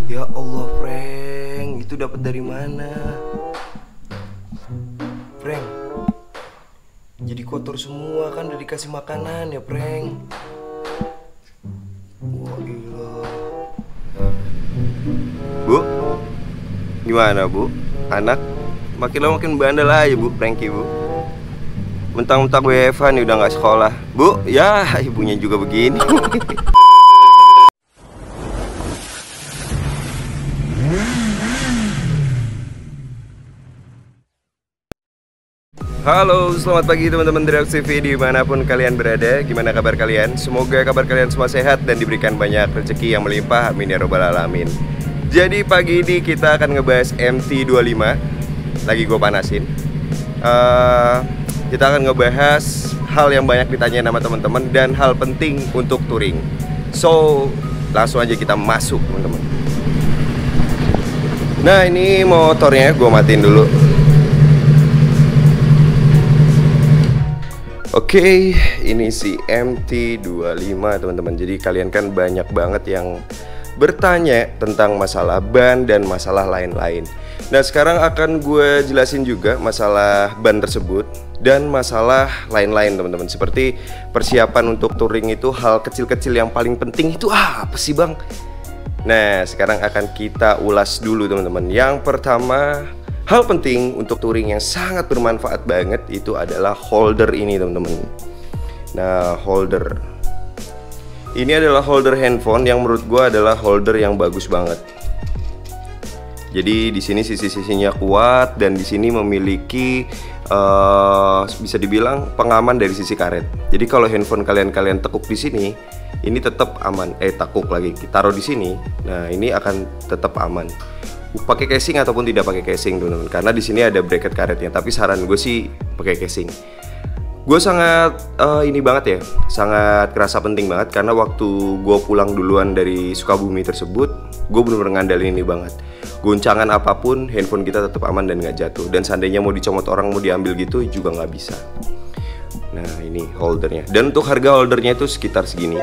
Ya Allah, Frank, itu dapat dari mana? Frank, jadi kotor semua kan udah dikasih makanan ya, Frank. Wah, iya. Bu, gimana Bu? Anak makin lama makin bandel aja Bu, Frankie Bu. Mentang-mentang WFH nih udah nggak sekolah. Bu, ya ibunya juga begini. Halo, selamat pagi teman-teman Drax TV dimanapun kalian berada. Gimana kabar kalian? Semoga kabar kalian semua sehat dan diberikan banyak rezeki yang melimpah. Amin ya robbal alamin. Jadi pagi ini kita akan ngebahas MT25. Lagi gue panasin. Kita akan ngebahas hal yang banyak ditanyain sama teman-teman dan hal penting untuk touring. So, langsung aja kita masuk teman-teman. Nah, ini motornya gue matiin dulu. Oke, ini si MT25 teman-teman. Jadi kalian kan banyak banget yang bertanya tentang masalah ban dan masalah lain-lain. Nah, sekarang akan gue jelasin juga masalah ban tersebut dan masalah lain-lain teman-teman. Seperti persiapan untuk touring itu, hal kecil-kecil yang paling penting itu apa sih bang? Nah, sekarang akan kita ulas dulu teman-teman. Yang pertama, hal penting untuk touring yang sangat bermanfaat banget itu adalah holder ini teman-teman. Nah, holder ini adalah holder handphone yang menurut gue adalah holder yang bagus banget. Jadi di sini sisi-sisinya kuat dan di sini memiliki bisa dibilang pengaman dari sisi karet. Jadi kalau handphone kalian tekuk di sini, ini tetap aman. Tekuk lagi, taruh di sini. Nah, ini akan tetap aman. Pakai casing ataupun tidak pakai casing teman-teman, karena di sini ada bracket karetnya. Tapi saran gue sih pakai casing. Gue sangat ini banget ya, sangat kerasa penting banget karena waktu gue pulang duluan dari Sukabumi tersebut, gue bener-bener ngandalin ini banget. Goncangan apapun, handphone kita tetap aman dan nggak jatuh. Dan seandainya mau dicomot orang, mau diambil gitu juga nggak bisa. Nah, ini holdernya. Dan untuk harga holdernya itu sekitar segini.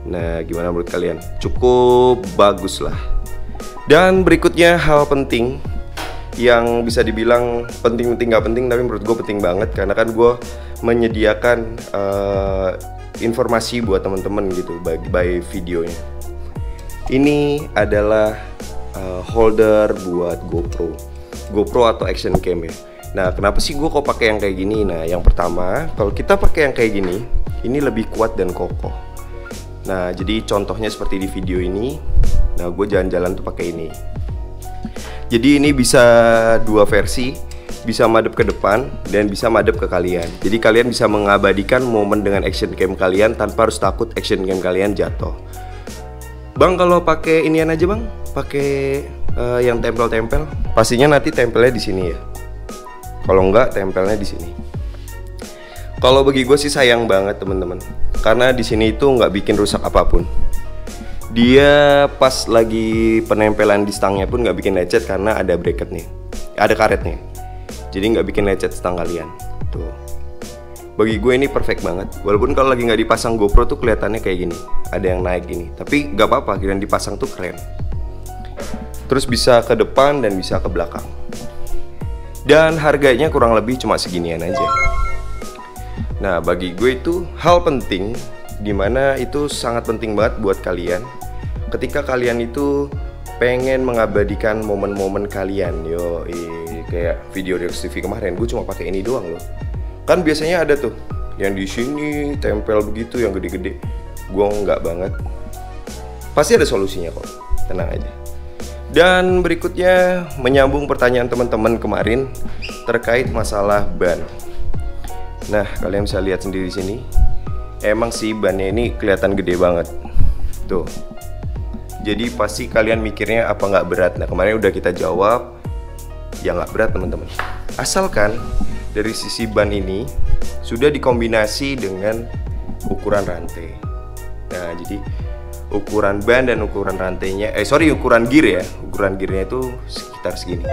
Nah, gimana menurut kalian? Cukup bagus lah. Dan berikutnya hal penting yang bisa dibilang penting-penting gak penting, tapi menurut gue penting banget karena kan gue menyediakan informasi buat teman-teman gitu by videonya. Ini adalah holder buat GoPro atau action cam ya. Nah, kenapa sih gue kok pakai yang kayak gini? Nah, yang pertama, kalau kita pakai yang kayak gini, ini lebih kuat dan kokoh. Nah, jadi contohnya seperti di video ini. Nah, gue jalan-jalan tuh pakai ini. Jadi ini bisa dua versi, bisa madep ke depan dan bisa madep ke kalian. Jadi kalian bisa mengabadikan momen dengan action cam kalian tanpa harus takut action cam kalian jatuh. Bang, kalau pakai inian aja bang, pakai yang tempel-tempel, pastinya nanti tempelnya di sini ya. Kalau enggak, tempelnya di sini. Kalau bagi gue sih sayang banget teman-teman, karena di sini itu nggak bikin rusak apapun. Dia pas lagi penempelan di stangnya pun nggak bikin lecet karena ada bracket nih, ada karetnya. Jadi nggak bikin lecet stang kalian. Tuh. Bagi gue ini perfect banget. Walaupun kalau lagi nggak dipasang GoPro tuh kelihatannya kayak gini, ada yang naik gini. Tapi nggak apa-apa, kalian dipasang tuh keren. Terus bisa ke depan dan bisa ke belakang. Dan harganya kurang lebih cuma seginian aja. Nah, bagi gue itu hal penting, dimana itu sangat penting banget buat kalian ketika kalian itu pengen mengabadikan momen-momen kalian. Kayak video Drax TV kemarin, gue cuma pakai ini doang loh. Kan biasanya ada tuh yang di sini tempel begitu yang gede-gede. Gue nggak banget. Pasti ada solusinya kok, tenang aja. Dan berikutnya menyambung pertanyaan teman-teman kemarin terkait masalah ban. Nah, kalian bisa lihat sendiri di sini. Emang sih bannya ini kelihatan gede banget. Tuh. Jadi pasti kalian mikirnya apa nggak berat. Nah, kemarin udah kita jawab, ya nggak berat teman-teman. Asalkan dari sisi ban ini sudah dikombinasi dengan ukuran rantai. Nah, jadi ukuran ban dan ukuran rantainya, ukuran gear ya. Ukuran gearnya itu sekitar segini.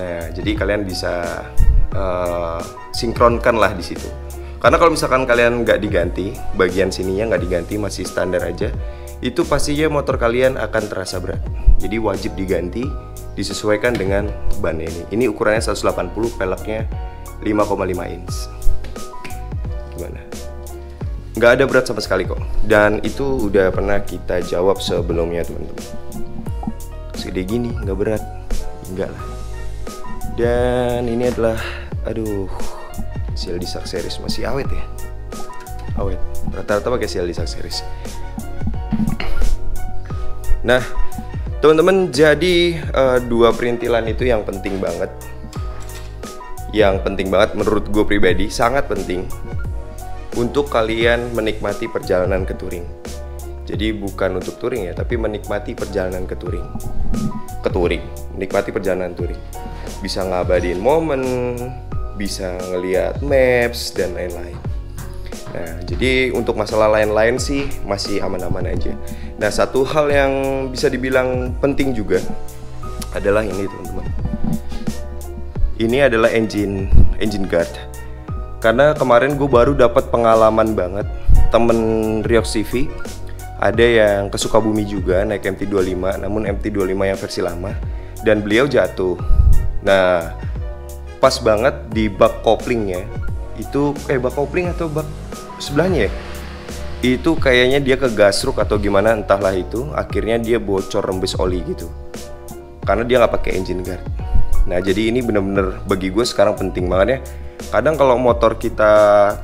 Nah, jadi kalian bisa sinkronkan lah di situ. Karena kalau misalkan kalian nggak diganti, bagian sininya nggak diganti, masih standar aja, itu pastinya motor kalian akan terasa berat. Jadi wajib diganti, disesuaikan dengan ban ini. Ini ukurannya 180, peleknya 5,5 inch. Gimana? Nggak ada berat sama sekali kok. Dan itu udah pernah kita jawab sebelumnya teman-teman. Segede gini, nggak berat. Enggak lah. Dan ini adalah, aduh, Seal Desac series masih awet ya. Awet. Rata-rata pakai Seal Desac series. Nah, teman-teman, jadi dua perintilan itu yang penting banget. Yang penting banget menurut gue pribadi, sangat penting untuk kalian menikmati perjalanan ke touring. Jadi bukan untuk touring ya, tapi menikmati perjalanan ke touring. Menikmati perjalanan touring. Bisa ngabadiin momen, bisa ngeliat maps dan lain-lain. Nah, jadi untuk masalah lain-lain sih masih aman-aman aja. Nah, satu hal yang bisa dibilang penting juga adalah ini teman-teman. Ini adalah engine guard. Karena kemarin gue baru dapat pengalaman banget. Temen Riox TV ada yang ke Sukabumi juga naik MT25, namun MT25 yang versi lama, dan beliau jatuh. Nah, pas banget di bak koplingnya itu bak kopling atau bak sebelahnya ya, itu kayaknya dia ke gasruk atau gimana entahlah itu, akhirnya dia bocor rembes oli gitu karena dia nggak pakai engine guard. Nah, jadi ini bener-bener bagi gue sekarang penting banget ya. Kadang kalau motor kita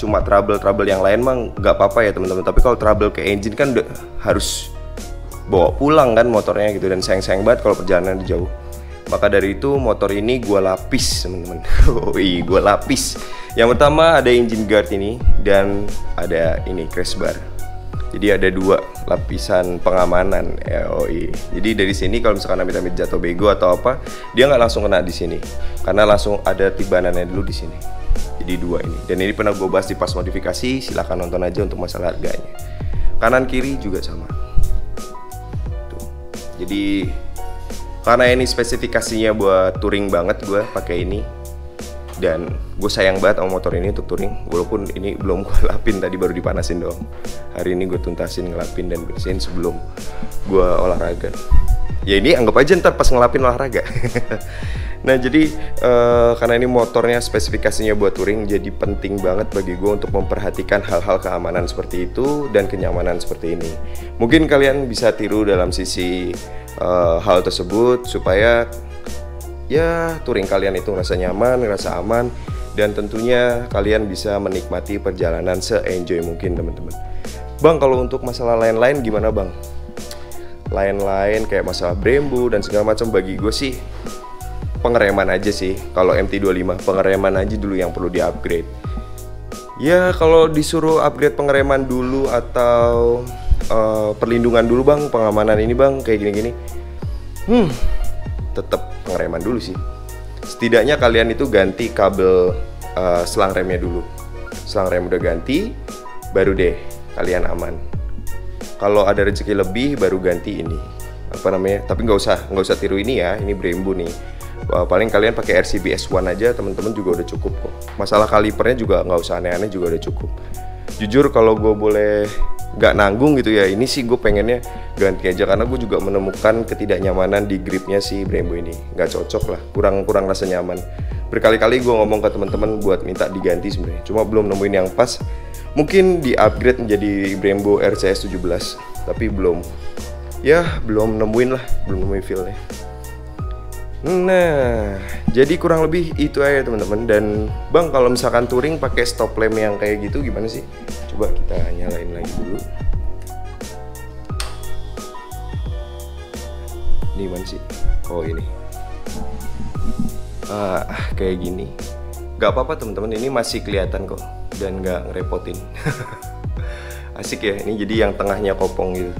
cuma trouble yang lain mah nggak apa-apa ya teman-teman, tapi kalau trouble ke engine kan harus bawa pulang kan motornya gitu, dan sayang banget kalau perjalanan jauh. Maka dari itu motor ini gue lapis teman-teman. Gue lapis. Yang pertama ada engine guard ini, dan ada ini crash bar. Jadi ada dua lapisan pengamanan. Jadi dari sini kalau misalkan amit-amit jatuh bego atau apa, dia nggak langsung kena di sini, karena langsung ada tibanannya dulu di sini. Jadi dua ini. Dan ini pernah gue bahas di pas modifikasi. Silahkan nonton aja untuk masalah harganya. Kanan kiri juga sama. Tuh. Jadi karena ini spesifikasinya buat touring banget, gue pakai ini. Dan gue sayang banget sama motor ini untuk touring. Walaupun ini belum gue lapin, tadi baru dipanasin doang. Hari ini gue tuntasin, ngelapin dan bersihin sebelum gue olahraga. Ya ini anggap aja ntar pas ngelapin olahraga. Nah, jadi karena ini motornya spesifikasinya buat touring, jadi penting banget bagi gue untuk memperhatikan hal-hal keamanan seperti itu dan kenyamanan seperti ini. Mungkin kalian bisa tiru dalam sisi hal tersebut supaya ya touring kalian itu ngerasa nyaman, ngerasa aman, dan tentunya kalian bisa menikmati perjalanan se-enjoy mungkin teman-teman. Bang, kalau untuk masalah lain-lain gimana bang? Lain-lain kayak masalah Brembo dan segala macam, bagi gue sih pengereman aja sih. Kalau MT25 pengereman aja dulu yang perlu di-upgrade. Ya kalau disuruh upgrade pengereman dulu atau perlindungan dulu bang, pengamanan ini bang kayak gini-gini, tetap pengereman dulu sih. Setidaknya kalian itu ganti kabel selang remnya dulu. Selang rem udah ganti, baru deh kalian aman. Kalau ada rezeki lebih baru ganti ini apa namanya, tapi nggak usah tiru ini ya, ini Brembo nih. Paling kalian pakai RCB S1 aja teman-teman juga udah cukup kok. Masalah kalipernya juga nggak usah aneh-aneh, juga udah cukup. Jujur kalau gue boleh nggak nanggung gitu ya, ini sih gue pengennya ganti aja, karena gue juga menemukan ketidaknyamanan di gripnya si Brembo ini. Nggak cocok lah, kurang rasa nyaman. Berkali-kali gue ngomong ke teman-teman buat minta diganti sebenarnya, cuma belum nemuin yang pas. Mungkin di upgrade menjadi Brembo RCS 17, tapi belum nemuin feel-nya. Nah, jadi kurang lebih itu aja teman-teman. Dan bang, kalau misalkan touring pakai stop lamp yang kayak gitu gimana sih? Coba kita nyalain lagi dulu. Ini mana sih? Oh ini. Kayak gini. Gak apa-apa teman-teman, ini masih kelihatan kok dan gak ngerepotin. Asik ya, ini jadi yang tengahnya kopong gitu.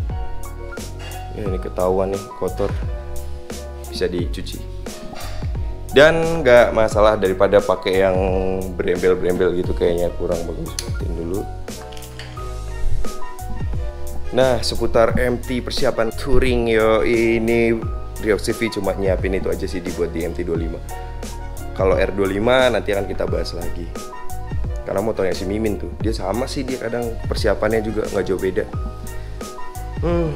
Ya ini ketahuan nih kotor, bisa dicuci. Dan nggak masalah daripada pakai yang berembel-berembel gitu, kayaknya kurang bagus. Matiin dulu. Nah, seputar MT persiapan touring yo, ini Riox TV cuma nyiapin itu aja sih dibuat di MT25. Kalau R25 nanti akan kita bahas lagi. Karena motornya si Mimin tuh, dia sama sih, dia kadang persiapannya juga nggak jauh beda.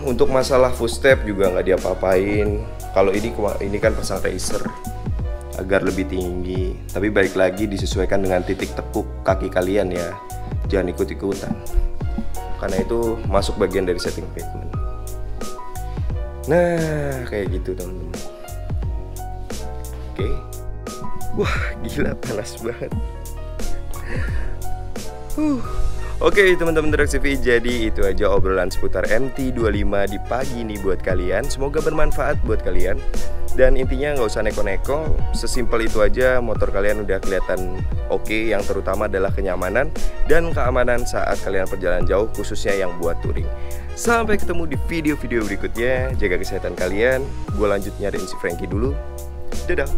Untuk masalah footstep juga nggak diapa-apain. Kalau ini kan pasang racer agar lebih tinggi, tapi balik lagi disesuaikan dengan titik tekuk kaki kalian ya. Jangan ikut-ikutan, karena itu masuk bagian dari setting pavement. Nah, kayak gitu teman-teman. Oke. Wah, gila panas banget. Oke teman-teman Drag TV, jadi itu aja obrolan seputar MT25 di pagi ini buat kalian. Semoga bermanfaat buat kalian. Dan intinya nggak usah neko-neko, sesimpel itu aja. Motor kalian udah kelihatan oke. Yang terutama adalah kenyamanan dan keamanan saat kalian perjalanan jauh, khususnya yang buat touring. Sampai ketemu di video-video berikutnya. Jaga kesehatan kalian. Gue lanjut nyariin si Frankie dulu. Dadah.